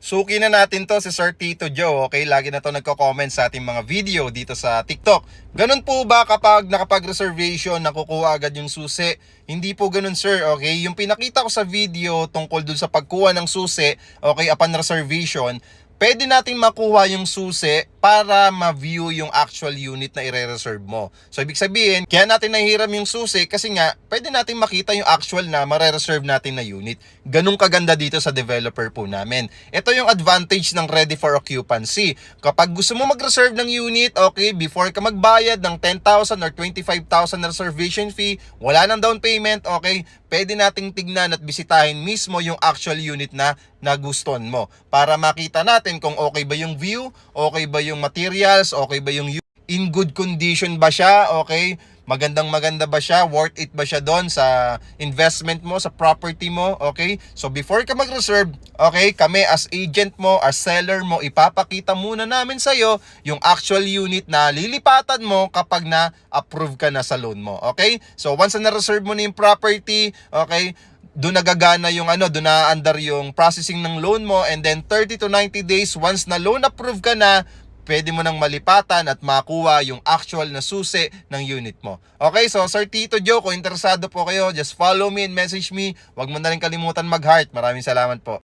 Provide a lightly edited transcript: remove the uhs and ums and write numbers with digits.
Suki na natin to si Sir Tito Joe, okay? Lagi na to nagko-comment sa ating mga video dito sa TikTok. Ganun po ba kapag nakapag-reservation, nakukuha agad yung susi? Hindi po ganun, sir, okay? Yung pinakita ko sa video tungkol dun sa pagkuha ng susi, okay, upon reservation, pwede nating makuha yung susi para ma-view yung actual unit na i-reserve mo. So, ibig sabihin, kaya natin nahihiram yung susi kasi nga, pwede nating makita yung actual na ma-reserve natin na unit. Ganun kaganda dito sa developer po namin. Ito yung advantage ng ready for occupancy. Kapag gusto mo mag-reserve ng unit, okay, before ka magbayad ng 10,000 or 25,000 na reservation fee, wala nang down payment, okay, pwede nating tignan at bisitahin mismo yung actual unit na nagustuhan mo para makita natin kung okay ba yung view, okay ba yung materials, okay ba yung in good condition ba siya, okay? Maganda ba siya? Worth it ba siya doon sa investment mo, sa property mo, okay? So before ka mag-reserve, okay, kami as agent mo, as seller mo, ipapakita muna namin sa'yo yung actual unit na lilipatan mo kapag na-approve ka na sa loan mo, okay? So once na na-reserve mo na yung property, okay, doon nagagana yung doon na under yung processing ng loan mo, and then 30 to 90 days once na loan approve ka na, pwede mo nang malipatan at makuha yung actual na susi ng unit mo. Okay, so Sir Tito Joe, kung interesado po kayo, just follow me and message me. Huwag mo na rin kalimutan mag-heart. Maraming salamat po.